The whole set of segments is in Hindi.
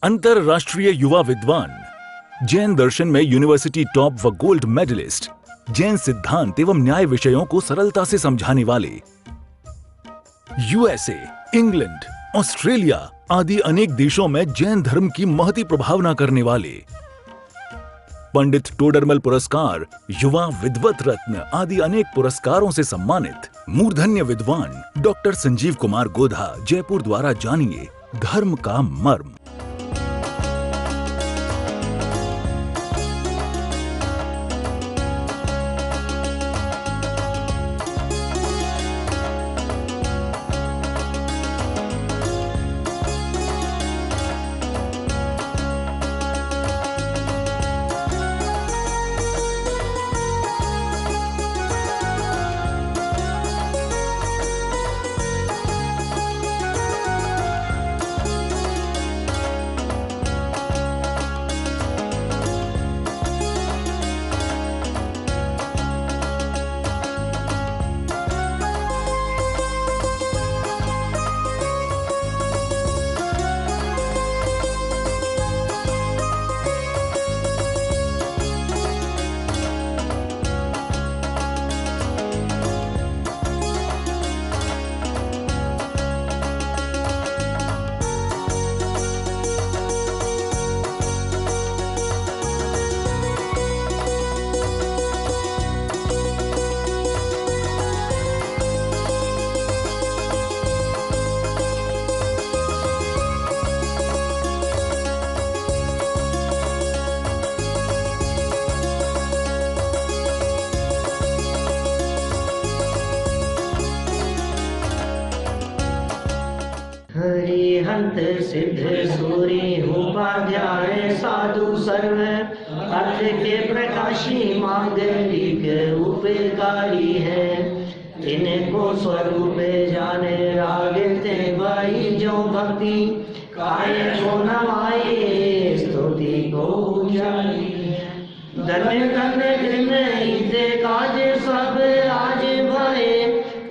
अंतरराष्ट्रीय युवा विद्वान, जैन दर्शन में यूनिवर्सिटी टॉप व गोल्ड मेडलिस्ट, जैन सिद्धांत एवं न्याय विषयों को सरलता से समझाने वाले, यूएसए, इंग्लैंड, ऑस्ट्रेलिया आदि अनेक देशों में जैन धर्म की महती प्रभावना करने वाले, पंडित टोडरमल पुरस्कार, युवा विद्वत रत्न आदि अनेक पुरस्कारों से सम्मानित मूर्धन्य विद्वान डॉक्टर संजीव कुमार गोधा जयपुर द्वारा जानिए धर्म का मर्म। हरिहंत सिद्ध सूरी उपाध्याय साधु सर्व अर्थ के प्रकाशी मांगलिक उपकारी है। इनको स्वरूप जाने रागते भाई जो भक्ति काय को नवाए स्तुति को उचारी। धन्य धन्य धन्य इसे काज सब आज भरे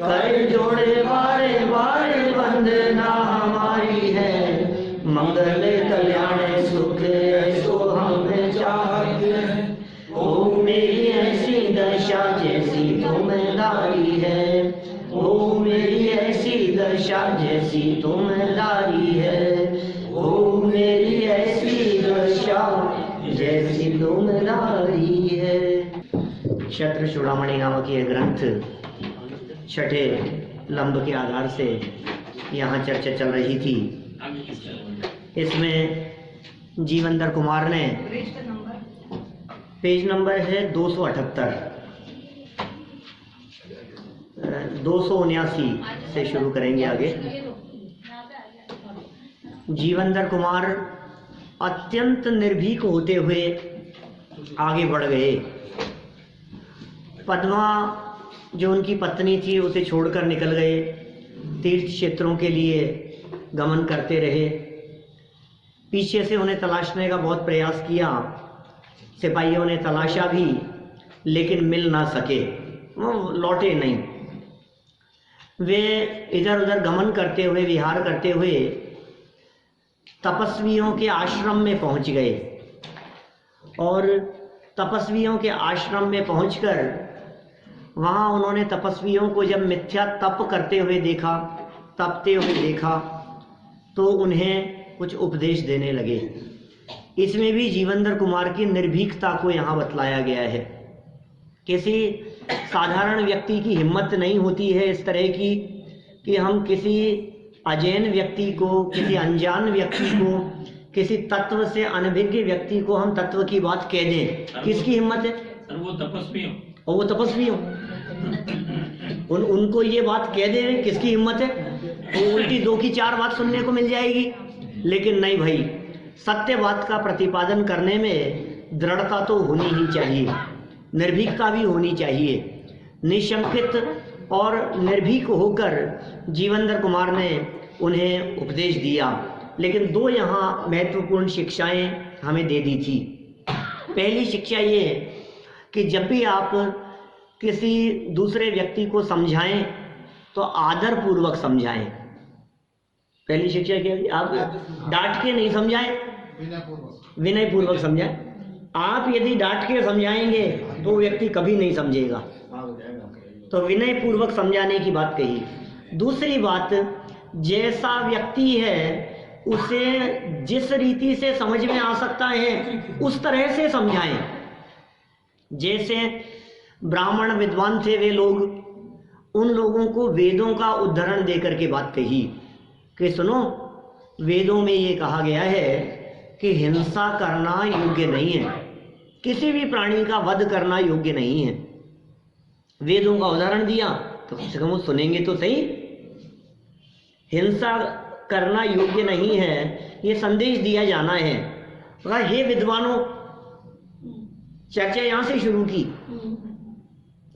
कर जोड़े बारे बारे वंदना हमारी है। मंगल कल्याण सुख ऐसो हमें चाहते हैं। ओ मेरी ऐसी दशा जैसी तुमदारी है। ओ मेरी ऐसी दशा जैसी तुमदारी है। ओ मेरी ऐसी दशा जैसी तुमदारी है। क्षत्र चूड़ामणि नामक यह ग्रंथ छठे लंब के आधार से यहाँ चर्चा चल रही थी। इसमें जीवंदर कुमार ने पेज नंबर है 278, 279 से शुरू करेंगे आगे। जीवंदर कुमार अत्यंत निर्भीक होते हुए आगे बढ़ गए। पद्मा जो उनकी पत्नी थी उसे छोड़कर निकल गए, तीर्थ क्षेत्रों के लिए गमन करते रहे। पीछे से उन्हें तलाशने का बहुत प्रयास किया, सिपाहियों ने तलाशा भी लेकिन मिल ना सके, वो लौटे नहीं। वे इधर उधर गमन करते हुए विहार करते हुए तपस्वियों के आश्रम में पहुंच गए और तपस्वियों के आश्रम में पहुंचकर वहाँ उन्होंने तपस्वियों को जब मिथ्या तप करते हुए देखा, तपते हुए देखा, तो उन्हें कुछ उपदेश देने लगे। इसमें भी जीवंदर कुमार की निर्भीकता को यहाँ बतलाया गया है। किसी साधारण व्यक्ति की हिम्मत नहीं होती है इस तरह की कि हम किसी अजैन व्यक्ति को, किसी अनजान व्यक्ति को, किसी तत्व से अनभिज्ञ व्यक्ति को हम तत्व की बात कह दें। किसकी हिम्मत है? वो तपस्वी हो और वो तपस्वी हो, उनको ये बात कह दे, किसकी हिम्मत है? तो उल्टी दो की चार बात सुनने को मिल जाएगी। लेकिन नहीं भाई, सत्य बात का प्रतिपादन करने में दृढ़ता तो होनी ही चाहिए, निर्भीकता भी होनी चाहिए। निशंकित और निर्भीक होकर जीवंदर कुमार ने उन्हें उपदेश दिया। लेकिन दो यहाँ महत्वपूर्ण शिक्षाएं हमें दे दी थी। पहली शिक्षा ये कि जब भी आप किसी दूसरे व्यक्ति को समझाएं तो आदर पूर्वक समझाएं। पहली शिक्षा क्या है? आप डांट के नहीं समझाएं, विनय पूर्वक समझाएं। आप यदि डांट के समझाएंगे तो व्यक्ति कभी नहीं समझेगा, तो विनय पूर्वक समझाने की बात कही। दूसरी बात, जैसा व्यक्ति है उसे जिस रीति से समझ में आ सकता है उस तरह से समझाएं। जैसे ब्राह्मण विद्वान थे वे लोग, उन लोगों को वेदों का उद्धरण देकर के बात कही कि सुनो, वेदों में ये कहा गया है कि हिंसा करना योग्य नहीं है, किसी भी प्राणी का वध करना योग्य नहीं है। वेदों का उदाहरण दिया तो कम से कम वो सुनेंगे तो सही। हिंसा करना योग्य नहीं है, ये संदेश दिया जाना है। कहा, हे विद्वानों, चर्चा यहां से शुरू की,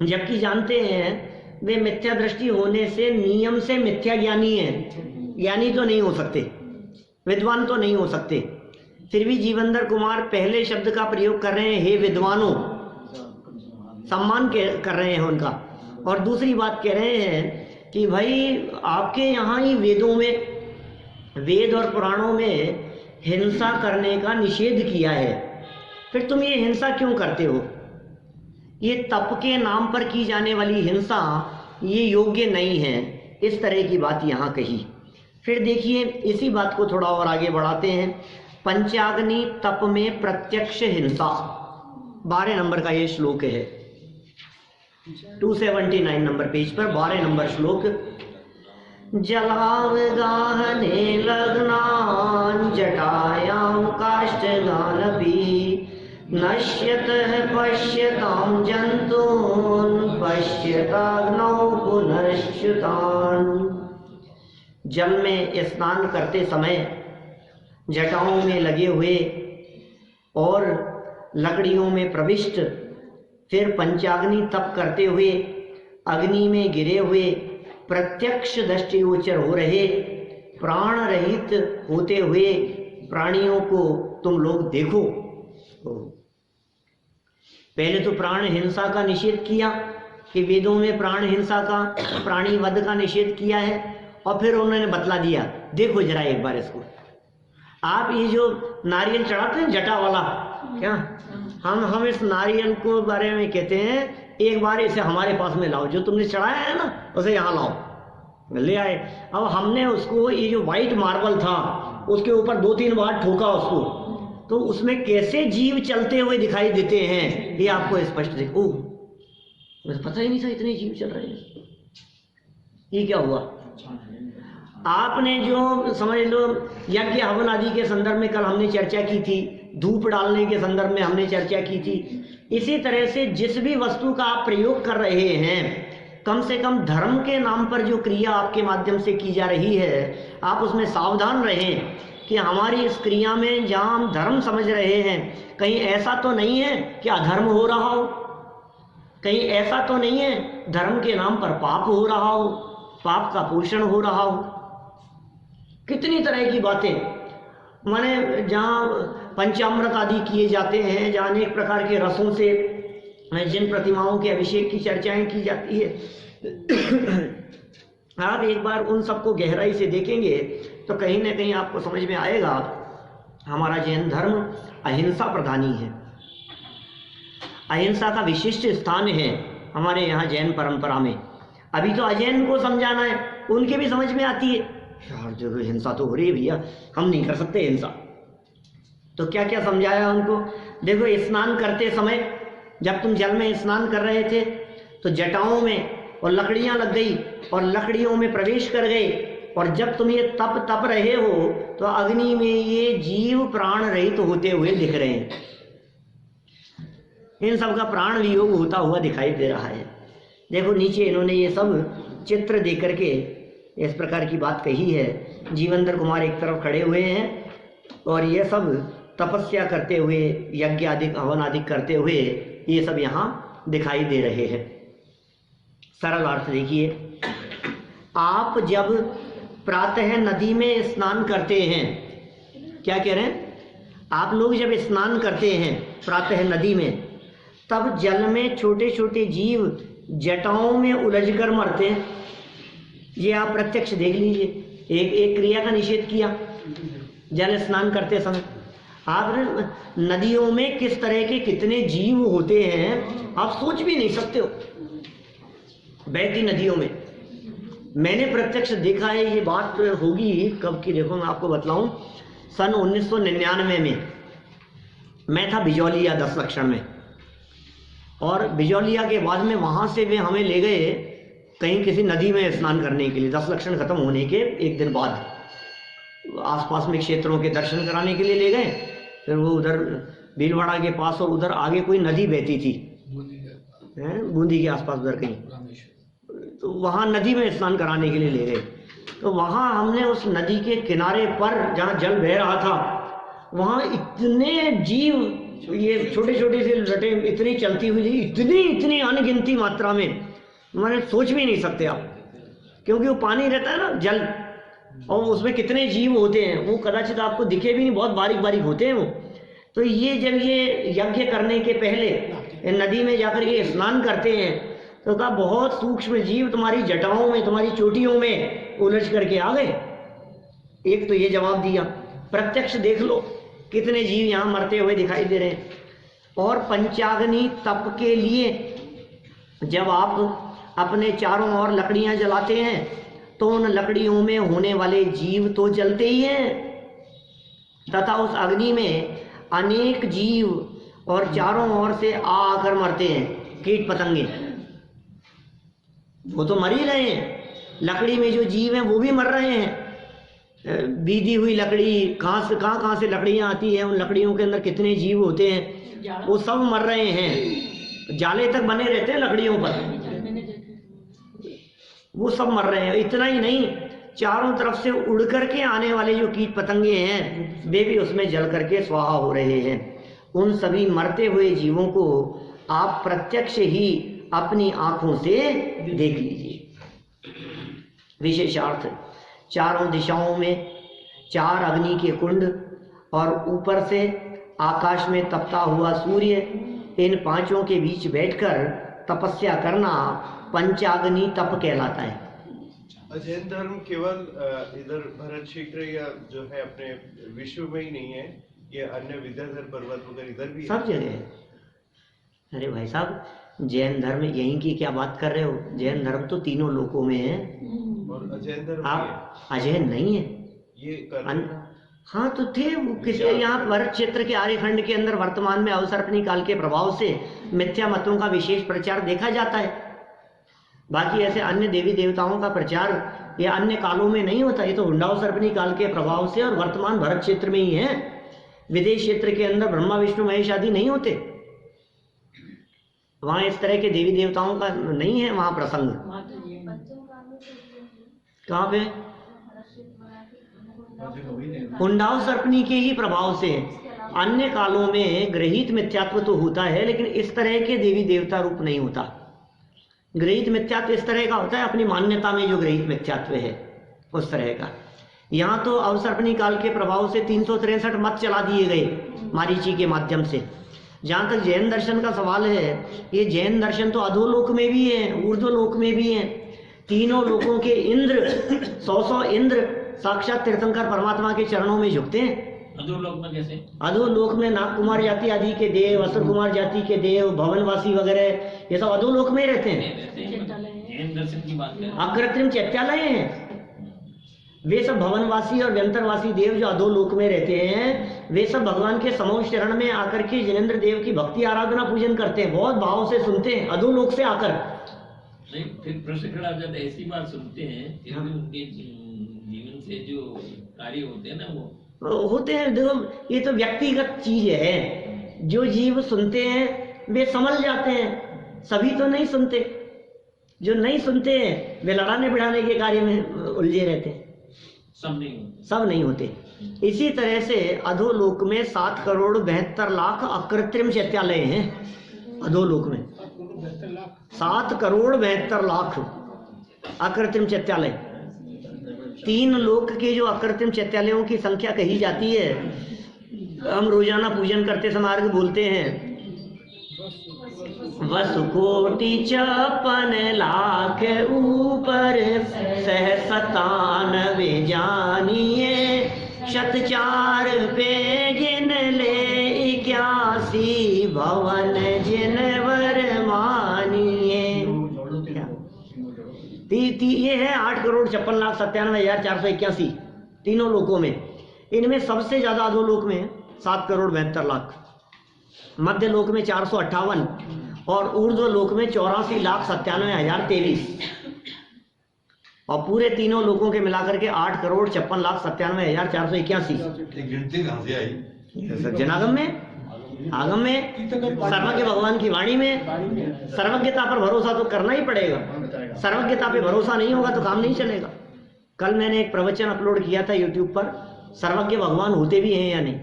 जबकि जानते हैं वे मिथ्या दृष्टि होने से नियम से मिथ्या ज्ञानी है, ज्ञानी तो नहीं हो सकते, विद्वान तो नहीं हो सकते। फिर भी जीवेंद्र कुमार पहले शब्द का प्रयोग कर रहे हैं, हे विद्वानों, सम्मान कर रहे हैं उनका। और दूसरी बात कह रहे हैं कि भाई आपके यहाँ ही वेदों में, वेद और पुराणों में हिंसा करने का निषेध किया है, फिर तुम ये हिंसा क्यों करते हो? ये तप के नाम पर की जाने वाली हिंसा ये योग्य नहीं है। इस तरह की बात यहाँ कही। फिर देखिए, इसी बात को थोड़ा और आगे बढ़ाते हैं। पंचाग्नि तप में प्रत्यक्ष हिंसा, 12 नंबर का ये श्लोक है, 279 नंबर पेज पर 12 नंबर श्लोक। जलावगाहने लग्नान् जटायां काष्ठगानपि नश्यतः पश्यतां जन्तून् पश्यताग्नौ पुनश्च्युतान्। जल में स्नान करते समय जटाओं में लगे हुए और लकड़ियों में प्रविष्ट, फिर पंचाग्नि तप करते हुए अग्नि में गिरे हुए, प्रत्यक्ष दृष्टिगोचर हो रहे, प्राण रहित होते हुए प्राणियों को तुम लोग देखो। पहले तो प्राण हिंसा का निषेध किया कि वेदों में प्राण हिंसा का, प्राणी वध का निषेध किया है, और फिर उन्होंने बतला दिया, देखो जरा एक बार इसको। आप ये जो नारियल चढ़ाते हैं जटा वाला, क्या हम इस नारियल को बारे में कहते हैं, एक बार इसे हमारे पास में लाओ, जो तुमने चढ़ाया है ना उसे यहाँ लाओ। ले आए। अब हमने उसको, ये जो व्हाइट मार्बल था उसके ऊपर 2-3 बार ठोका उसको, तो उसमें कैसे जीव चलते हुए दिखाई देते हैं, ये आपको स्पष्ट देखो। मुझे पता ही नहीं था इतने जीव चल रहे हैं। ये क्या हुआ? आपने जो समझ लो यज्ञ हवन आदि के संदर्भ में कल हमने चर्चा की थी, धूप डालने के संदर्भ में हमने चर्चा की थी। इसी तरह से जिस भी वस्तु का आप प्रयोग कर रहे हैं, कम से कम धर्म के नाम पर जो क्रिया आपके माध्यम से की जा रही है, आप उसमें सावधान रहें कि हमारी इस क्रिया में जहाँ हम धर्म समझ रहे हैं, कहीं ऐसा तो नहीं है कि अधर्म हो रहा हो, कहीं ऐसा तो नहीं है धर्म के नाम पर पाप हो रहा हो, पाप का पोषण हो रहा हो। कितनी तरह की बातें, माने जहाँ पंचामृत आदि किए जाते हैं, जहाँ अनेक प्रकार के रसों से जिन प्रतिमाओं के अभिषेक की चर्चाएं की जाती है, आप एक बार उन सबको गहराई से देखेंगे तो कहीं ना कहीं आपको समझ में आएगा हमारा जैन धर्म अहिंसा प्रधानी है, अहिंसा का विशिष्ट स्थान है हमारे यहाँ जैन परंपरा में। अभी तो अजैन को समझाना है, उनके भी समझ में आती है, यार जो हिंसा तो हो रही है भैया, हम नहीं कर सकते हिंसा। तो क्या क्या समझाया उनको? देखो, स्नान करते समय जब तुम जल में स्नान कर रहे थे तो जटाओं में और लकड़ियां लग गई और लकड़ियों में प्रवेश कर गए, और जब तुम ये तप रहे हो तो अग्नि में ये जीव प्राण रहित होते हुए दिख रहे हैं। इन सब का प्राण वियोग होता हुआ दिखाई दे रहा है। देखो नीचे इन्होंने ये सब चित्र दे करके इस प्रकार की बात कही है। जीवेंद्र कुमार एक तरफ खड़े हुए हैं और ये सब तपस्या करते हुए, यज्ञ आदि हवन आदि करते हुए ये सब यहाँ दिखाई दे रहे हैं। सरल अर्थ देखिए, आप जब प्रातः नदी में स्नान करते हैं, क्या कह रहे हैं? आप लोग जब स्नान करते हैं प्रातः नदी में, तब जल में छोटे छोटे जीव जटाओं में उलझकर मरते हैं। ये आप प्रत्यक्ष देख लीजिए। एक क्रिया का निषेध किया जल स्नान करते समय। आप नदियों में किस तरह के कितने जीव होते हैं आप सोच भी नहीं सकते हो। बहती नदियों में मैंने प्रत्यक्ष देखा है। ये बात होगी कब की, देखो मैं आपको बतलाऊं, सन 1999 में मैं था बिजौलिया 10 लक्षण में, और बिजौलिया के बाद में वहाँ से वे हमें ले गए कहीं किसी नदी में स्नान करने के लिए। 10 लक्षण खत्म होने के एक दिन बाद आसपास में क्षेत्रों के दर्शन कराने के लिए ले गए। फिर वो उधर भीलवाड़ा के पास और उधर आगे कोई नदी बहती थी, बूंदी के आसपास उधर कहीं, तो वहाँ नदी में स्नान कराने के लिए ले गए। तो वहाँ हमने उस नदी के किनारे पर जहाँ जल बह रहा था वहाँ इतने जीव, ये छोटे छोटे से लटें इतनी चलती हुई थी, इतनी अनगिनती मात्रा में, मैंने सोच भी नहीं सकते आप, क्योंकि वो पानी रहता है ना जल, और उसमें कितने जीव होते हैं वो कदाचित आपको दिखे भी नहीं, बहुत बारीक बारीक होते हैं वो। तो ये जब ये यज्ञ करने के पहले नदी में जाकर के स्नान करते हैं तो कहा बहुत सूक्ष्म जीव तुम्हारी जटाओं में, तुम्हारी चोटियों में उलझ करके आ गए। एक तो ये जवाब दिया, प्रत्यक्ष देख लो कितने जीव यहाँ मरते हुए दिखाई दे रहे हैं। और पंचाग्नि तप के लिए जब आप अपने चारों ओर लकड़ियाँ जलाते हैं तो उन लकड़ियों में होने वाले जीव तो जलते ही हैं, तथा उस अग्नि में अनेक जीव और चारों ओर से आकर मरते हैं, कीट पतंगे, वो तो मर ही रहे हैं। लकड़ी में जो जीव हैं वो भी मर रहे हैं। बीधी हुई लकड़ी, कहाँ से लकड़ियाँ आती हैं, उन लकड़ियों के अंदर कितने जीव होते हैं वो सब मर रहे हैं। जाले तक बने रहते हैं लकड़ियों पर, वो सब मर रहे हैं। इतना ही नहीं, चारों तरफ से उड़ करके आने वाले जो कीट पतंगे हैं वे भी उसमें जल करके स्वाहा हो रहे हैं। उन सभी मरते हुए जीवों को आप प्रत्यक्ष ही अपनी आंखों से देख लीजिए। विशेषार्थ, चारों दिशाओं में 4 अग्नि के कुंड और ऊपर से आकाश में तपता हुआ सूर्य, इन पांचों के बीच बैठकर तपस्या करना पंचाग्नि तप कहलाता है। जैन धर्म केवल इधर भरत क्षेत्र या जो है अपने विश्व में ही नहीं है, ये अन्य विंध्याचल पर्वत वगैरह इधर भी सब जगह है। अरे भाई साहब, जैन धर्म यहीं की क्या बात कर रहे हो? जैन धर्म तो तीनों लोकों में है। और अजैन धर्म आप अजैन नहीं है ये हाँ तो थे किसी यहाँ भरत क्षेत्र के आर्यखंड के अंदर वर्तमान में अवसर्पणी काल के प्रभाव से मिथ्या मतों का विशेष प्रचार देखा जाता है। बाकी ऐसे अन्य देवी देवताओं का प्रचार या अन्य कालों में नहीं होता। ये तो हुंडावसर्पणी काल के प्रभाव से और वर्तमान भरत क्षेत्र में ही है। विदेश क्षेत्र के अंदर ब्रह्मा विष्णु महेश आदि नहीं होते, वहां इस तरह के देवी देवताओं का नहीं है वहां प्रसंग। कहाँ पे? हुंडावसर्पणी के ही प्रभाव से अन्य कालों में ग्रहित मिथ्यात्व तो होता है, लेकिन इस तरह के देवी देवता रूप नहीं होता। ग्रहित मिथ्यात्व इस तरह का होता है, अपनी मान्यता में जो ग्रहित मिथ्यात्व है उस तरह का। यहाँ तो अवसर्पणी काल के प्रभाव से 363 मत चला दिए गए मारीची के माध्यम से। जहाँ तक जैन दर्शन का सवाल है, ये जैन दर्शन तो अधोलोक में भी है, ऊर्ध्वलोक में भी है। तीनों लोकों के इंद्र, 100 इंद्र साक्षात तीर्थंकर परमात्मा के चरणों में झुकते हैं। अधोलोक में कैसे? अधोलोक में नाग कुमार जाति आदि के देव, असुर कुमार जाति के देव, भवनवासी वगैरह ये सब अधोलोक में रहते हैं। जैन दर्शन की बात करें, अकृत्रिम चैत्यालय हैं वे सब। भवनवासी और व्यंतरवासी देव जो अधोलोक में रहते हैं वे सब भगवान के समोच्च चरण में आकर के जिनेंद्र देव की भक्ति आराधना पूजन करते हैं, बहुत भाव से सुनते हैं अधोलोक से आकर। नहीं, फिर प्रश्न खड़ा हो जाता है, ऐसी बात सुनते हैं फिर भी उनके जीवन से जो कार्य होते हैं ना वो होते हैं। देखो ये तो व्यक्तिगत चीज है, जो जीव सुनते हैं वे समझ जाते हैं, सभी तो नहीं सुनते। जो नहीं सुनते हैं वे लड़ाने बिड़ाने के कार्य में उलझे रहते हैं। सब नहीं होते। इसी तरह से अधोलोक में 7 करोड़ 72 लाख अकृत्रिम चैत्यालय हैं। अधोलोक में 7 करोड़ 72 लाख अकृत्रिम चैत्यालय। 3 लोक के जो अकृत्रिम चैत्यालयों की संख्या कही जाती है, हम रोजाना पूजन करते समय बोलते हैं, वसुकोटि 56 लाख ऊपर 97 जानिए, 104 पे गिन ले 84 भवन जिनवर मानिए। ये है 8,56,97,481 तीनों लोकों में। इनमें सबसे ज्यादा अधोलोक में है 7,72,00,000, मध्य लोक में 458 और ऊर्ध्व लोक में 84,97,023 और पूरे तीनों लोकों के मिलाकर के 8,56,97,481। गिनती कहां से आई? जनागम में, आगम में, सर्वज्ञ भगवान की वाणी में। सर्वज्ञता पर भरोसा तो करना ही पड़ेगा, सर्वज्ञता पे भरोसा नहीं होगा तो काम नहीं चलेगा। कल मैंने एक प्रवचन अपलोड किया था यूट्यूब पर, सर्वज्ञ भगवान होते भी हैं या नहीं,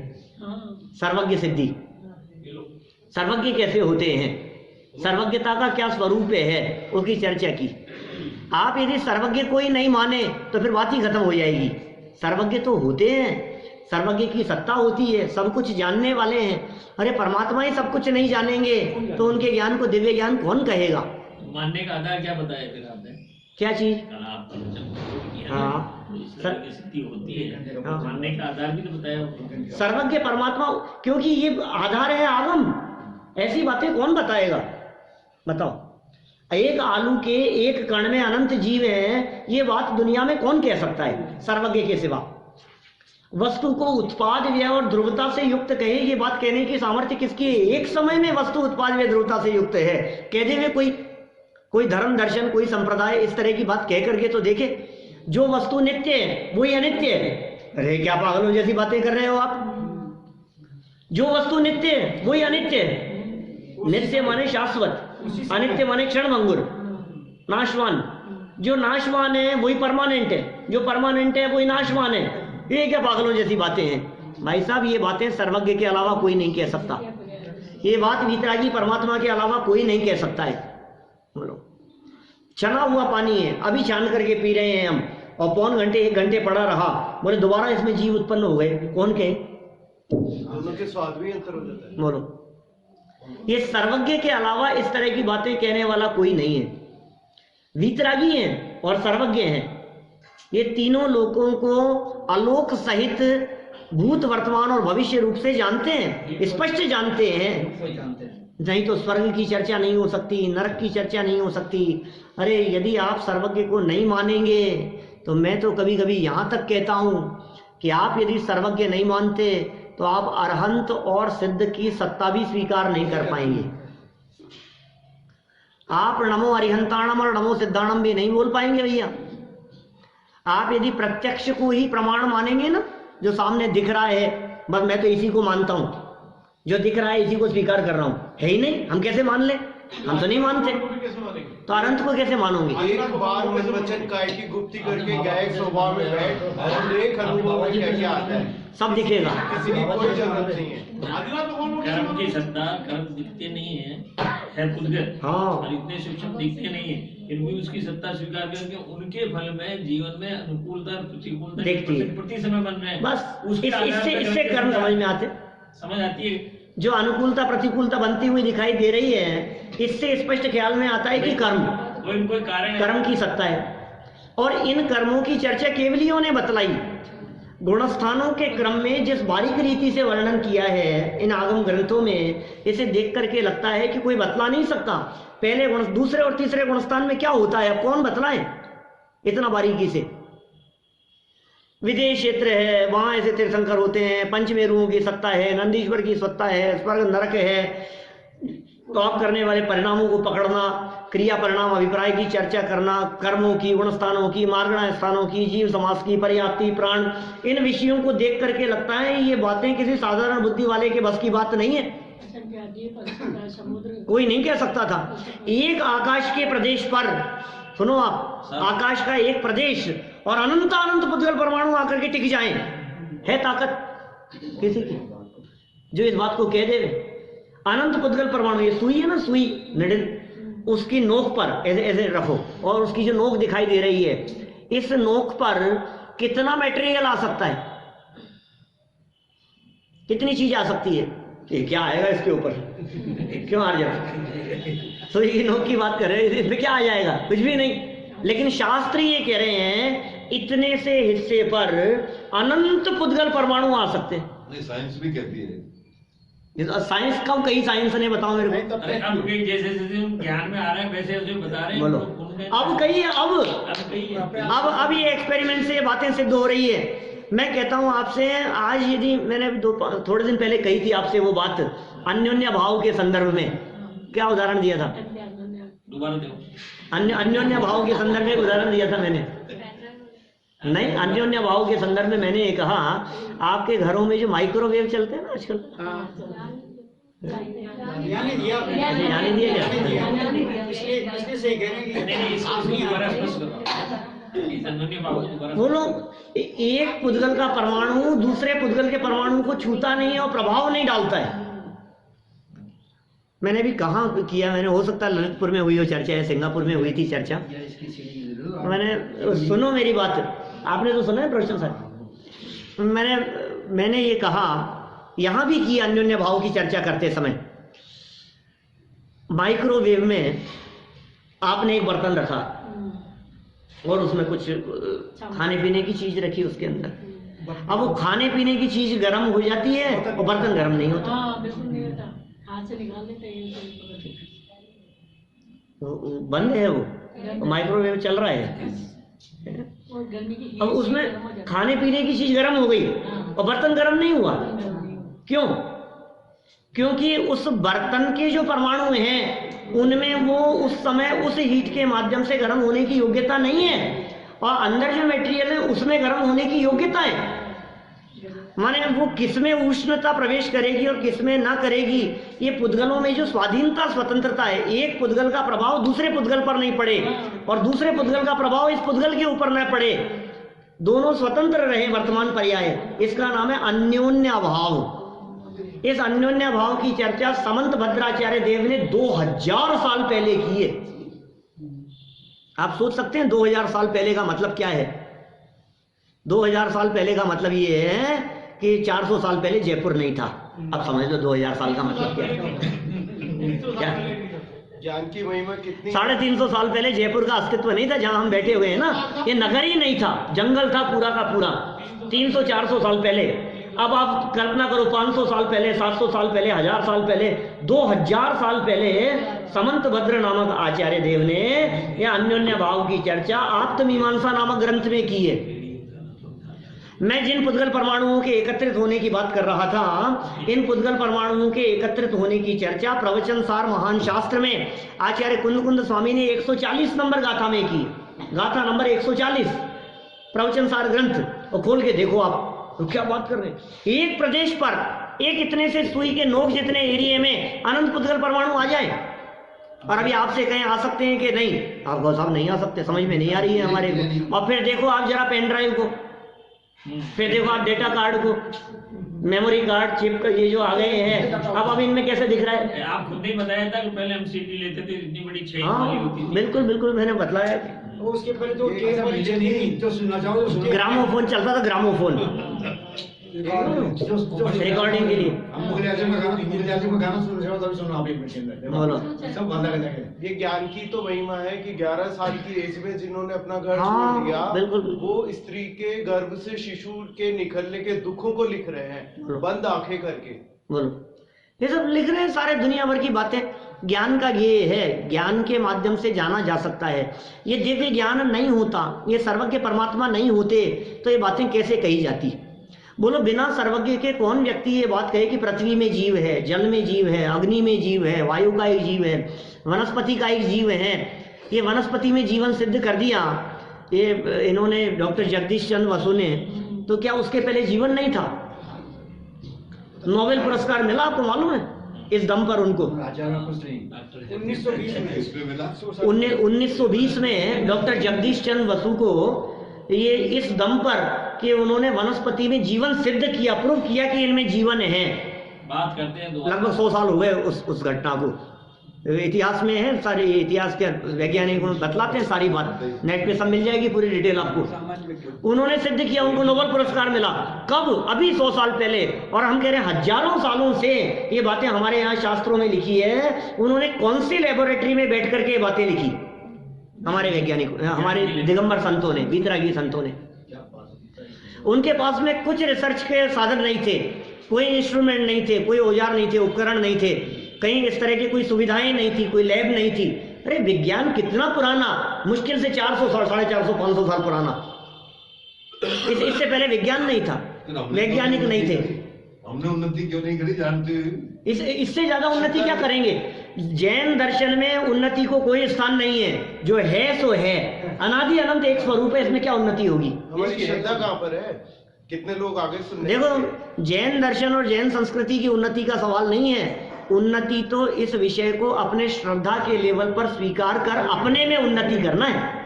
सर्वज्ञ सिद्धि, सर्वज्ञ कैसे होते हैं, सर्वज्ञता का क्या स्वरूप है, उसकी चर्चा की। आप यदि सर्वज्ञ को ही नहीं माने तो फिर बात ही खत्म हो जाएगी। सर्वज्ञ तो होते हैं, सर्वज्ञ की सत्ता होती है, सब कुछ जानने वाले हैं। अरे परमात्मा ही सब कुछ नहीं जानेंगे तो उनके ज्ञान को दिव्य ज्ञान कौन कहेगा? मानने का आधार क्या बताया फिर आपने? क्या चीज? हाँ, स्थिति होती है, मानने का आधार भी तो बताया। सर्वज्ञ परमात्मा, क्योंकि ये आधार है आगम, ऐसी बातें कौन बताएगा? बताओ, एक आलू के एक कण में अनंत जीव हैं, ये बात दुनिया में कौन कह सकता है सर्वज्ञ के सिवा? वस्तु को उत्पाद व्यय और ध्रुवता से युक्त कहे, ये बात कहने की सामर्थ्य किसकी है? एक समय में वस्तु उत्पाद व्यय ध्रुवता से युक्त है कह देवे कोई धर्म दर्शन कोई संप्रदाय इस तरह की बात कह करके तो देखे। जो वस्तु नित्य है वही अनित्य है। अरे क्या पागलों जैसी बातें कर रहे हो आप? जो वस्तु नित्य है वही अनित्य है। नित्य माने शाश्वत, अनित्य माने क्षणभंगुर, नाशवान। जो नाशवान है वही परमानेंट है, जो परमानेंट है वही नाशवान है। ये क्या पागलों जैसी बातें हैं? भाई साहब, ये बातें सर्वज्ञ के अलावा कोई नहीं कह सकता। ये बात वीतरागी परमात्मा के अलावा कोई नहीं कह सकता है। बोलो, छना हुआ पानी है, अभी छान करके पी रहे हैं हम, और पौन घंटे 1 घंटे पड़ा रहा, बोले दोबारा इसमें जीव उत्पन्न हो गए, कौन कहे? दोनों के स्वाद भी अंतर हो जाता है। बोलो, ये सर्वज्ञ के अलावा इस तरह की बातें कहने वाला कोई नहीं है। वीतरागी हैं और सर्वज्ञ हैं, ये तीनों लोगों को आलोक सहित भूत वर्तमान और भविष्य रूप से जानते हैं, स्पष्ट जानते हैं। नहीं तो स्वर्ग की चर्चा नहीं हो सकती, नरक की चर्चा नहीं हो सकती। अरे यदि आप सर्वज्ञ को नहीं मानेंगे तो मैं तो कभी कभी यहाँ तक कहता हूँ कि आप यदि सर्वज्ञ नहीं मानते तो आप अरहंत और सिद्ध की सत्ता भी स्वीकार नहीं कर पाएंगे। आप नमो अरिहंताणम और नमो सिद्धाणम भी नहीं बोल पाएंगे भैया। आप यदि प्रत्यक्ष को ही प्रमाण मानेंगे ना, जो सामने दिख रहा है, बस मैं तो इसी को मानता हूं, जो दिख रहा है इसी को स्वीकार कर रहा हूं, है ही नहीं, हम कैसे मान ले? हम तो नहीं मानते, तो अनंत को कैसे मानोगे? एक बार वचन काय की गुप्ती करके गायक स्वभाव में बैठ और देख अनुभव में क्या क्या आता है, सब दिखेगा। किसी की कोई जरूरत नहीं है। कर्म की सत्ता, कर्म दिखते नहीं है पुद्गल, हाँ, और इतने सूक्ष्म दिखते नहीं है, फिर भी उसकी सत्ता स्वीकार करके उनके फल में जीवन में अनुकूलता प्रतिकूलता प्रति समय बन रहे हैं। बस इससे कर्म समझ में आते, समझ आती है। जो अनुकूलता प्रतिकूलता बनती हुई दिखाई दे रही है, इससे स्पष्ट ख्याल में आता है कि कोई कारण कर्म की सत्ता है। और इन कर्मों की चर्चा केवलियों ने बतलाई। गुणस्थानों के क्रम में जिस बारीक रीति से वर्णन किया है इन आगम ग्रंथों में, इसे देख करके लगता है कि कोई बतला नहीं सकता पहले गुण, दूसरे और तीसरे गुणस्थान में क्या होता है, कौन बतलाए इतना बारीकी से। विदेश क्षेत्र है, वहां ऐसे तीर्थंकर होते हैं, पंचमेरुओं की सत्ता है, नंदीश्वर की सत्ता है, स्वर्ग नरक है, पाप करने वाले परिणामों को पकड़ना, क्रिया परिणाम अभिप्राय की चर्चा करना, कर्मों की, गुणस्थानों की, मार्गण स्थानों की, जीव समास की, पर्याप्ति, प्राण, इन विषयों को देख करके लगता है ये बातें किसी साधारण बुद्धि वाले के बस की बात नहीं है, कोई नहीं कह सकता था। एक आकाश के प्रदेश पर, सुनो आप, आकाश का एक प्रदेश और अनंत अनंत पुद्गल परमाणु आकर के टिक जाएं, है ताकत किसी की जो इस बात को कह दे? अनंत पुद्गल परमाणु, ये सुई है ना, सुई निडिल, उसकी नोक पर ऐसे ऐसे रखो और उसकी जो नोक दिखाई दे रही है, इस नोक पर कितना मटेरियल आ सकता है, कितनी चीज आ सकती है? ये क्या आएगा इसके ऊपर? क्यों आ जाए? सुई की नोक की बात कर रहे हैं, इसमें क्या आ जाएगा? कुछ भी नहीं। लेकिन शास्त्र ये कह रहे हैं इतने से हिस्से पर अनंत पुद्गल परमाणु आ सकते हैं। साइंस भी कहती है साइंस का कई साइंस ने बताओ मेरे को। अरे अब कई जैसे जैसे हम ज्ञान में आ रहे हैं वैसे वैसे बता रहे हैं। बोलो अब कही है, अब अब ये एक्सपेरिमेंट से ये बातें सिद्ध हो रही है। मैं कहता हूं आपसे, आज यदि मैंने थोड़े दिन पहले कही थी आपसे वो बात अन्योन्य भाव के संदर्भ में, क्या उदाहरण दिया था? दोबारा दो। अन्योन्य भाव के संदर्भ में उदाहरण दिया था मैंने, नहीं, अन्योन्य भाव के संदर्भ में मैंने ये कहा, आपके घरों में जो माइक्रोवेव चलते हैं ना आजकल, यानी दिया यानी दिया क्या? इसलिए सही कह रहे हैं नहीं, इसको दोबारा स्पष्ट करो। इस अन्योन्य भाव को दोबारा बोलो, एक पुद्गल का परमाणु दूसरे पुद्गल के परमाणु को छूता नहीं है और प्रभाव नहीं डालता है। मैंने भी कहाँ किया, मैंने, हो सकता है ललितपुर में हुई हो चर्चा, है सिंगापुर में हुई थी चर्चा। मैंने, सुनो मेरी बात, आपने तो सुना है प्रवचन साहब, मैंने ये कहा, यहां भी की अन्योन्य भाव की चर्चा करते समय, माइक्रोवेव में आपने एक बर्तन रखा और उसमें कुछ खाने पीने की चीज रखी उसके अंदर। अब वो खाने पीने की चीज गर्म हो जाती है और बर्तन गर्म नहीं होता। हाथ से निकाल देते हैं, बंद है वो, माइक्रोवेव चल रहा है। अब उसमें खाने पीने की चीज गर्म हो गई और बर्तन गर्म नहीं हुआ। क्यों? क्योंकि उस बर्तन के जो परमाणु हैं उनमें वो उस समय उस हीट के माध्यम से गर्म होने की योग्यता नहीं है, और अंदर जो मटेरियल है उसमें गर्म होने की योग्यता है। माने वो किसमें उष्णता प्रवेश करेगी और किसमें ना करेगी, ये पुद्गलों में जो स्वाधीनता स्वतंत्रता है, एक पुद्गल का प्रभाव दूसरे पुद्गल पर नहीं पड़े और दूसरे पुद्गल का प्रभाव इस पुद्गल के ऊपर न पड़े, दोनों स्वतंत्र रहे वर्तमान पर्याय, इसका नाम है अन्योन्य भाव। इस अन्योन्य भाव की चर्चा समंत भद्राचार्य देव ने 2000 साल पहले की है। आप सोच सकते हैं 2000 साल पहले का मतलब क्या है? 2000 साल पहले का मतलब ये है कि 400 साल पहले जयपुर नहीं था। अब समझ लो 2000 साल का मतलब क्या है। क्या ज्ञान की महिमा कितनी? 350 साल पहले जयपुर का अस्तित्व नहीं था, जहां हम बैठे हुए हैं ना, ये नगर ही नहीं था, जंगल था पूरा का पूरा 300-400 साल पहले। अब आप कल्पना करो 500 साल पहले, 700 साल पहले, 1000 साल पहले, 2000 साल पहले समंत भद्र नामक आचार्य देव ने यह अन्योन्य भाव की चर्चा आत्ममीमांसा नामक ग्रंथ में की है। मैं जिन पुद्गल परमाणुओं के एकत्रित होने की बात कर रहा था, इन पुद्गल परमाणुओं के एकत्रित होने की चर्चा प्रवचन सार महान शास्त्र में आचार्य कुंद स्वामी ने 140 नंबर गाथा में की। गाथा नंबर 140 प्रवचन सार ग्रंथ, और खोल के देखो आप, तो क्या बात कर रहे हैं। एक प्रदेश पर एक इतने से सुई के नोक जितने एरिया में अनंत पुद्गल परमाणु आ जाए, और अभी आपसे कहें आ सकते हैं कि नहीं, आप गौ साहब नहीं आ सकते, समझ में नहीं आ रही है हमारे को। और फिर देखो आप जरा पेन ड्राइव को, फिर देखो आप डेटा कार्ड को, मेमोरी कार्ड, चिप का ये जो आ गए हैं, अब इनमें कैसे दिख रहा है? आप खुद नहीं बताया था कि पहले हम सीडी लेते थे, इतनी बड़ी 6 हाँ वाली होती थी। बिल्कुल बिल्कुल, मैंने बतलाया। वो उसके पहले तो टेप वाली चलती, जो सुनना चाहो तो सुनो। ग्रामोफोन चलता था, ग्रामोफोन रिकॉर्डिंग के लिए। हम मुगल आजम का गाना सुन रहे हो तभी सुनो आप 1 मिनट के अंदर। बोलो। सब बंद कर देंगे। ये ज्ञान की तो महिमा है कि 11 साल की एज में जिन्होंने अपना घर हाँ, छोड़ दिया, बिल्कुल। वो स्त्री के गर्भ से शिशु के निकलने के दुखों को लिख रहे हैं बंद आंखें करके। बोलो, ये सब लिख रहे हैं सारे दुनिया भर की बातें। ज्ञान का ये है, ज्ञान के माध्यम से जाना जा सकता है। ये दिव्य ज्ञान नहीं होता, ये सर्वज्ञ परमात्मा नहीं होते, तो ये बातें कैसे कही जाती? बोलो, बिना सर्वज्ञ के कौन व्यक्ति ये बात कहे कि पृथ्वी में जीव है, जल में जीव है, अग्नि में जीव है, वायु का एक जीव है, वनस्पति का एक जीव है। ये वनस्पति में जीवन सिद्ध कर दिया ये इन्होंने, डॉक्टर जगदीश चंद्र बसु ने, तो क्या उसके पहले जीवन नहीं था? नोबेल पुरस्कार मिला, आपको मालूम है इस दम पर उनको। 1920 में डॉक्टर जगदीश चंद्र बसु को ये इस दम पर कि उन्होंने वनस्पति में जीवन सिद्ध किया, प्रूव किया कि इनमें जीवन है। बात करते हैं लगभग 100 साल हो गए उस घटना को। इतिहास में है, सारे इतिहास के वैज्ञानिक बतलाते हैं सारी बात, नेट पे सब मिल जाएगी पूरी डिटेल आपको। उन्होंने सिद्ध किया, उनको नोबेल पुरस्कार मिला। कब? अभी 100 साल पहले। और हम कह रहे हैं हजारों सालों से ये बातें हमारे यहाँ शास्त्रों में लिखी है। उन्होंने कौन सी लेबोरेटरी में बैठ करके ये बातें लिखी? हमारे वैज्ञानिक, हमारे दिगंबर संतों ने, बीतरागी संतों ने। उनके पास में कुछ रिसर्च के साधन नहीं थे, कोई इंस्ट्रूमेंट नहीं थे, कोई औजार नहीं थे, उपकरण नहीं थे, कहीं इस तरह की कोई सुविधाएं नहीं थी, कोई लैब नहीं थी। अरे विज्ञान कितना पुराना, मुश्किल से 400 साल, 450, 500 साल पुराना। इससे पहले विज्ञान नहीं था, वैज्ञानिक नहीं थे। हमने उन्नति क्यों नहीं करी जानते हुए? इससे ज्यादा उन्नति क्या करेंगे? जैन दर्शन में उन्नति को कोई स्थान नहीं है, जो है सो है, अनादि अनंत एक स्वरूप है, इसमें क्या उन्नति होगी? हमारी श्रद्धा कहाँ पर है? कितने लोग आगे सुनने? देखो, जैन दर्शन और जैन संस्कृति की उन्नति का सवाल नहीं है। उन्नति तो इस विषय को अपने श्रद्धा के लेवल पर स्वीकार कर अपने में उन्नति करना है।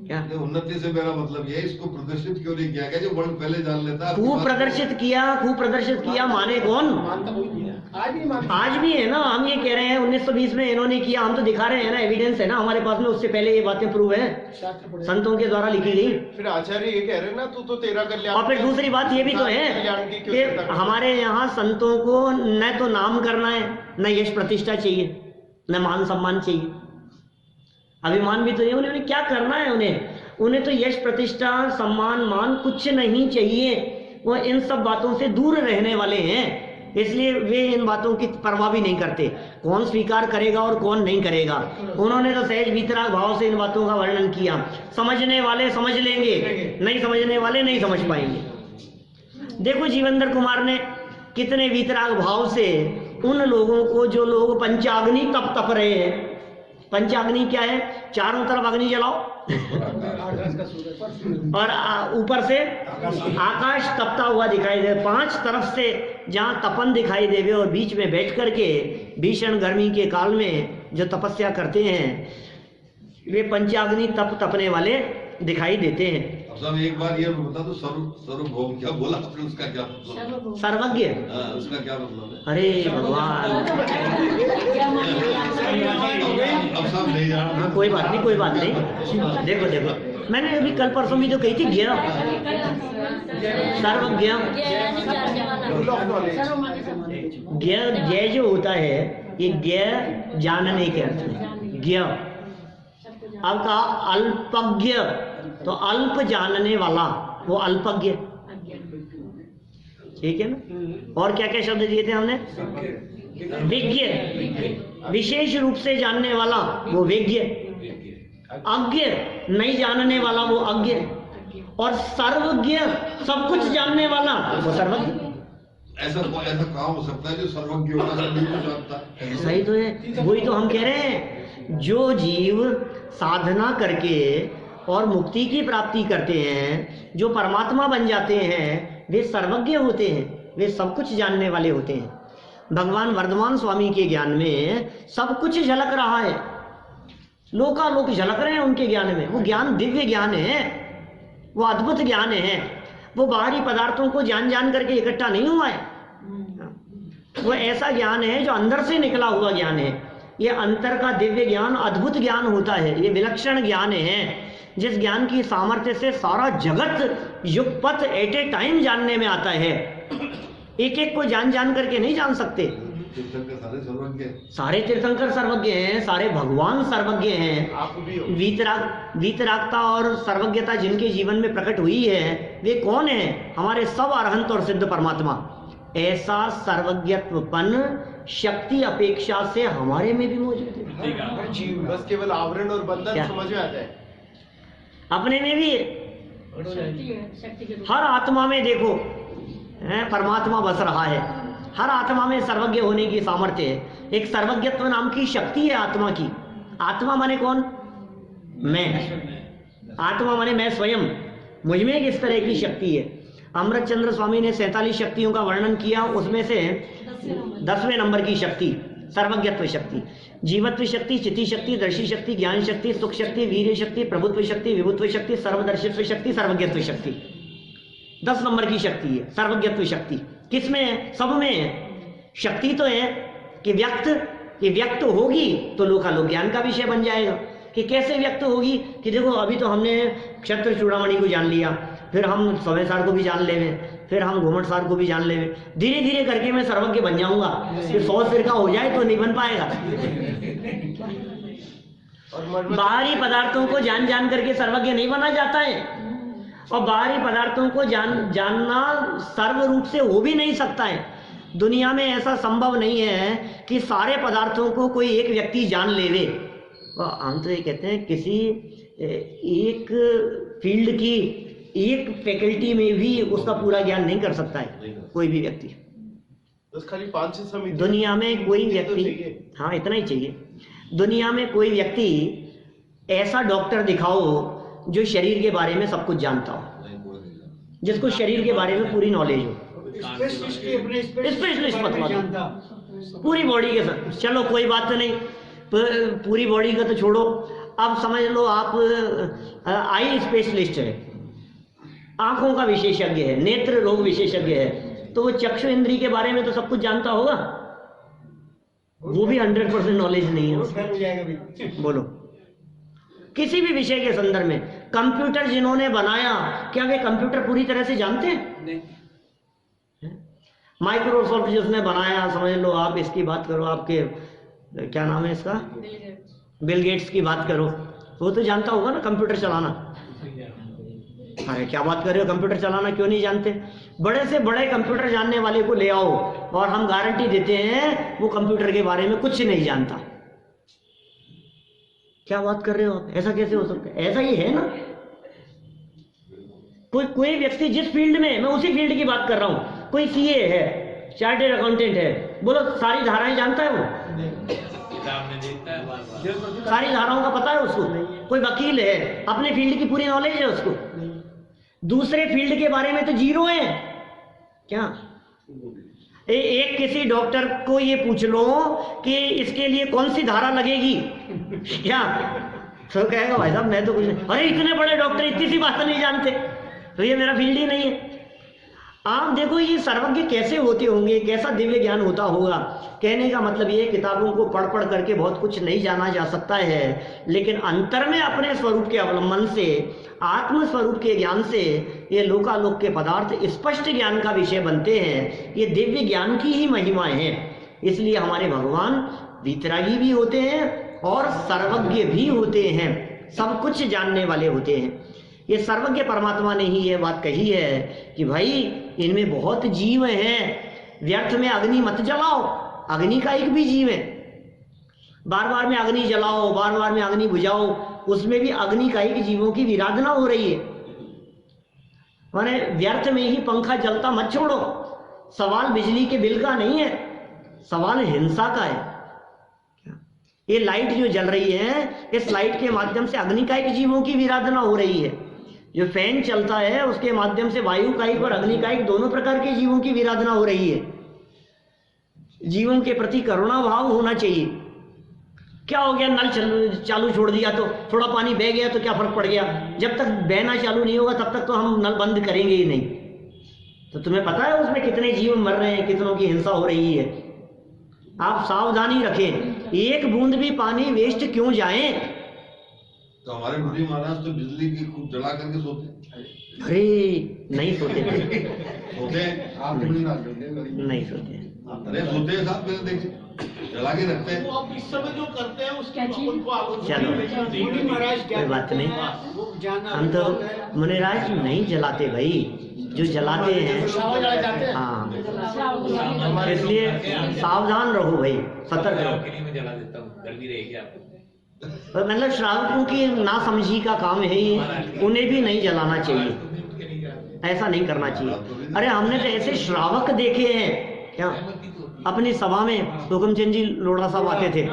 क्या उन्नति से मेरा मतलब ये, इसको प्रदर्शित क्यों नहीं किया गया? जो वर्ल्ड पहले जान लेता है। खूब प्रदर्शित किया माने कौन? आज भी है ना। हम ये कह रहे हैं 1920 में इन्होंने किया, हम तो दिखा रहे हैं ना, एविडेंस है ना हमारे पास में, उससे पहले ये बातें प्रूव है, संतों के द्वारा लिखी गई। फिर आचार्य ये कह रहे हैं ना, तू तो तेरा कल्याण। और फिर दूसरी बात ये भी तो है कि हमारे यहाँ संतों को न तो नाम करना है, न यश प्रतिष्ठा चाहिए, न मान सम्मान चाहिए, अभिमान भी तो है। उन्हें क्या करना है? उन्हें तो यश प्रतिष्ठा सम्मान मान कुछ नहीं चाहिए। वो इन सब बातों से दूर रहने वाले हैं, इसलिए वे इन बातों की परवाह भी नहीं करते, कौन स्वीकार करेगा और कौन नहीं करेगा। उन्होंने तो सहज वीतराग भाव से इन बातों का वर्णन किया। समझने वाले समझ लेंगे, नहीं समझने वाले नहीं समझ पाएंगे। देखो जीवेंद्र कुमार ने कितने वीतराग भाव से उन लोगों को, जो लोग पंचाग्नि तप रहे हैं। पंचाग्नि क्या है? चारों तरफ अग्नि जलाओ और ऊपर से आकाश तपता हुआ दिखाई दे, 5 तरफ से जहां तपन दिखाई देवे, और बीच में बैठ करके भीषण गर्मी के काल में जो तपस्या करते हैं, वे पंचाग्नि तपने वाले दिखाई देते हैं। अब साहब एक बार ये बता दो, सर्वभौम क्या बोला आपने? उसका क्या मतलब? सर्वज्ञ। उसका क्या मतलब है? अरे भगवान, अब साहब नहीं जाना। कोई बात नहीं। देखो मैंने अभी कल परसों भी तो कही थी, ज्ञ सर्वज्ञ। ज्ञ जो होता है, ये ज्ञ जानने के अर्थ में ज्ञ। अब कहा अल्पज्ञ, तो अल्प जानने वाला, वो अल्पज्ञ, ठीक है ना। और क्या क्या शब्द दिए थे हमने? विज्ञ, विशेष रूप से जानने वाला वो विज्ञ। अज्ञ, नहीं जानने वाला वो अज्ञ। और सर्वज्ञ, सब कुछ जानने वाला वो सर्वज्ञ। ऐसा काम हो सकता है जो सर्वज्ञ होगा, सब कुछ जानता है? ऐसा ही तो है, वही तो हम कह रहे हैं। जो जीव साधना करके और मुक्ति की प्राप्ति करते हैं, जो परमात्मा बन जाते हैं, वे सर्वज्ञ होते हैं, वे सब कुछ जानने वाले होते हैं। भगवान वर्धमान स्वामी के ज्ञान में सब कुछ झलक रहा है, लोकालोक झलक रहे हैं उनके ज्ञान में। वो ज्ञान दिव्य ज्ञान है, वो अद्भुत ज्ञान है। वो बाहरी पदार्थों को जान करके इकट्ठा नहीं हुआ है, वो ऐसा ज्ञान है जो अंदर से निकला हुआ ज्ञान है। ये अंतर का दिव्य ज्ञान अद्भुत ज्ञान होता है, ये विलक्षण ज्ञान है, जिस ज्ञान की सामर्थ्य से सारा जगत युगपथ एट ए टाइम जानने में आता है। एक एक को जान करके नहीं जान सकते। सारे तीर्थंकर सर्वज्ञ हैं, सारे भगवान सर्वज्ञ हैं। वीतरागता और सर्वज्ञता जिनके जीवन में प्रकट हुई है, वे कौन है? हमारे सब अरहंत और सिद्ध परमात्मा। ऐसा सर्वज्ञत्वपन शक्ति अपेक्षा से हमारे में भी मौजूद है। बस केवल आवरण और बंधन समझ में आता है, अपने में भी हर आत्मा में देखो परमात्मा बस रहा है। हर आत्मा में सर्वज्ञ होने की सामर्थ्य है। एक सर्वज्ञत्व नाम की शक्ति है आत्मा की। आत्मा माने कौन? मैं। आत्मा माने मैं स्वयं, मुझ में एक इस तरह की शक्ति है। अमृत चंद्र स्वामी ने 47 शक्तियों का वर्णन किया, उसमें से 10वें नंबर की शक्ति सर्वज्ञत्व शक्ति। जीवत्व शक्ति, चिति शक्ति, दर्शी शक्ति, ज्ञान शक्ति, सुख शक्ति, वीर्य शक्ति, प्रभुत्व शक्ति, विभुत्व शक्ति, सर्वदर्शित्व शक्ति, सर्वज्ञत्व शक्ति। 10 नंबर की शक्ति है सर्वज्ञत्व शक्ति। किसमें है? सब में है। शक्ति तो है कि व्यक्त होगी तो लोकालोक ज्ञान का विषय बन जाएगा। कि कैसे व्यक्त होगी? कि देखो अभी तो हमने क्षत्र चूड़ामणि को जान लिया, फिर हम सवेसार को भी जान लेवे, फिर हम घूमटसार को भी जान लेवे। धीरे धीरे करके मैं सर्वज्ञ बन जाऊंगा। फिर 100 सिर का हो जाए तो नहीं बन पाएगा। बाहरी पदार्थों को जान करके सर्वज्ञ नहीं बना जाता है। और बाहरी पदार्थों को जानना सर्व रूप से हो भी नहीं सकता है। दुनिया में ऐसा संभव नहीं है कि सारे पदार्थों को कोई एक व्यक्ति जान लेवे। हम तो ये कहते हैं किसी एक फील्ड की एक फैकल्टी में भी उसका पूरा ज्ञान नहीं कर सकता है कोई भी व्यक्ति। बस खाली 5-6 मिनट दुनिया में कोई व्यक्ति, हाँ इतना ही चाहिए, दुनिया में कोई व्यक्ति ऐसा डॉक्टर दिखाओ जो शरीर के बारे में सब कुछ जानता हो, जिसको शरीर के बारे में पूरी नॉलेज हो। स्पेशलिस्ट मत मानो, पूरी बॉडी के साथ। चलो कोई बात नहीं, पूरी बॉडी का तो छोड़ो, अब समझ लो आप आई स्पेशलिस्ट है, आंखों का विशेषज्ञ है, नेत्र रोग विशेषज्ञ है, तो वो चक्षु इंद्री के बारे में तो सब कुछ जानता होगा। वो भी 100% नॉलेज नहीं है। बोलो, किसी भी विषय के संदर्भ में कंप्यूटर जिन्होंने बनाया, क्या वे कंप्यूटर पूरी तरह से जानते हैं? नहीं। माइक्रोसॉफ्ट जिसने बनाया, समझ लो आप इसकी बात करो, आपके क्या नाम है इसका, बिल गेट्स की बात करो, वो तो जानता होगा ना कंप्यूटर चलाना। अरे क्या बात कर रहे हो, कंप्यूटर चलाना क्यों नहीं जानते? बड़े से बड़े कंप्यूटर जानने वाले को ले आओ और हम गारंटी देते हैं वो कंप्यूटर के बारे में कुछ नहीं जानता। क्या बात कर रहे हो आप, ऐसा कैसे हो सकता है? ऐसा ही है ना। कोई व्यक्ति जिस फील्ड में, मैं उसी फील्ड की बात कर रहा हूं, कोई सीए है, चार्टेड अकाउंटेंट है, बोलो सारी धाराएं जानता है वो? सारी धाराओं का पता है उसको? कोई वकील है, अपने फील्ड की पूरी नॉलेज है उसको? दूसरे फील्ड के बारे में तो जीरो है। क्या एक किसी डॉक्टर को ये पूछ लो कि इसके लिए कौन सी धारा लगेगी, क्या तो कहेगा भाई साहब मैं तो कुछ नहीं। अरे इतने बड़े डॉक्टर इतनी सी बात नहीं जानते, तो ये मेरा फील्ड ही नहीं है। आप देखो ये सर्वज्ञ कैसे होते होंगे, कैसा दिव्य ज्ञान होता होगा। कहने का मतलब ये, किताबों को पढ़ पढ़ करके बहुत कुछ नहीं जाना जा सकता है, लेकिन अंतर में अपने स्वरूप के अवलंबन से, आत्म स्वरूप के ज्ञान से ये लोकालोक के पदार्थ स्पष्ट ज्ञान का विषय बनते हैं। ये दिव्य ज्ञान की ही महिमा है। इसलिए हमारे भगवान वीतरागी भी होते हैं और सर्वज्ञ भी होते हैं, सब कुछ जानने वाले होते हैं। ये सर्वज्ञ परमात्मा ने ही ये बात कही है कि भाई इनमें बहुत जीव हैं, व्यर्थ में अग्नि मत जलाओ। अग्नि का एक भी जीव है, बार बार में अग्नि जलाओ, बार बार में अग्नि बुझाओ, उसमें भी अग्नि का एक जीवों की विराधना हो रही है। माने व्यर्थ में ही पंखा जलता मत छोड़ो। सवाल बिजली के बिल का नहीं है, सवाल हिंसा का है। ये लाइट जो जल रही है, इस लाइट के माध्यम से अग्नि का एक जीवों की विराधना हो रही है। जो फैन चलता है उसके माध्यम से वायु कायिक और अग्नि कायिक दोनों प्रकार के जीवों की विराधना हो रही है। जीवों के प्रति करुणा भाव होना चाहिए। क्या हो गया, नल चालू छोड़ दिया तो थोड़ा पानी बह गया तो क्या फर्क पड़ गया? जब तक बहना चालू नहीं होगा तब तक तो हम नल बंद करेंगे ही नहीं। तो तुम्हें पता है उसमें कितने जीव मर रहे हैं, कितनों की हिंसा हो रही है। आप सावधानी रखें, एक बूंद भी पानी वेस्ट क्यों जाए। तो हमारे बुढ़ी महाराज तो बिजली की खूब जला करके सोते। अरे नहीं सोते थे, सोते आप नहीं सोते। अरे सोते हैं साहब, मैंने देखे जला के रखते हैं। आप इस समय जो करते हैं उसके चलो कोई बात नहीं, हम तो मुनिराज नहीं जलाते भाई, जो जलाते हैं हाँ, इसलिए सावधान रहो भाई, सतर्क रहो। जला देता हूँ, जल्दी रहेगी आपको। मतलब श्रावकों की नासमझी का काम है ये, उन्हें भी नहीं जलाना चाहिए, ऐसा नहीं करना चाहिए। अरे हमने तो ऐसे श्रावक देखे हैं, क्या अपनी सभा में हुकुमचंद जी लोढ़ा साहब आते थे,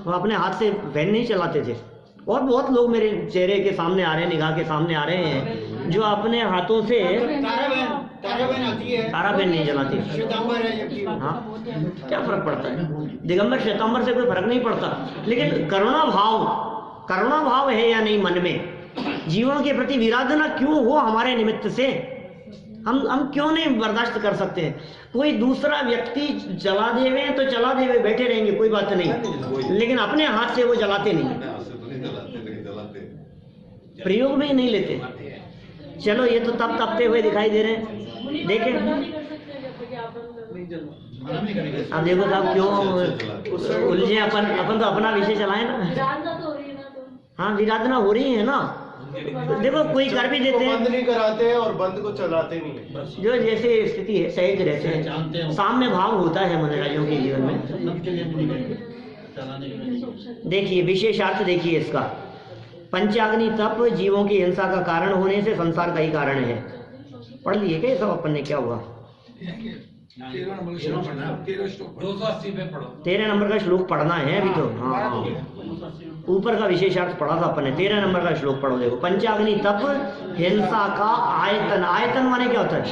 वो अपने हाथ से वैन नहीं चलाते थे। और बहुत लोग मेरे चेहरे के सामने आ रहे हैं, निगाह के सामने आ रहे हैं, जो अपने हाथों से तारा बहन नहीं जलाती। हाँ, क्या फर्क पड़ता है, दिगंबर श्वेतांबर से कोई फर्क नहीं पड़ता। लेकिन करुणा भाव है या नहीं मन में, जीवों के प्रति विराधना क्यों हो हमारे निमित्त से, हम क्यों नहीं बर्दाश्त कर सकते हैं। कोई दूसरा व्यक्ति जला देवे तो जला देवे, बैठे रहेंगे कोई बात नहीं, लेकिन अपने हाथ से वो जलाते नहीं, प्रयोग में ही नहीं लेते। चलो ये तो तब तपते हुए दिखाई दे रहे हैं, देखें अब देखो साहब क्यों उलझे अपन तो अपना विषय चलाए ना। हाँ विराधना हो रही है ना, देखो कोई कर भी देते बंद हैं, नहीं कराते हैं और बंद को चलाते नहीं है। जो जैसे स्थिति है सहज रहते हैं, साम्य भाव होता है मनराजों के जीवन में। देखिए विशेषार्थ देखिए इसका, पंचाग्नि तप जीवों की हिंसा का कारण होने से संसार का ही कारण है। पढ़ लिए क्या ये सब अपन ने, क्या हुआ? 13 नंबर का श्लोक पढ़ना है, 13 श्लोक 280 पे पढ़ो। 13 नंबर का श्लोक पढ़ना है अभी तो। हाँ, ऊपर का विशेषार्थ पढ़ा था अपन ने, 13 नंबर का श्लोक पढ़ो। देखो पंचाग्नि तप हिंसा का आयतन, आयतन माने क्या होता है?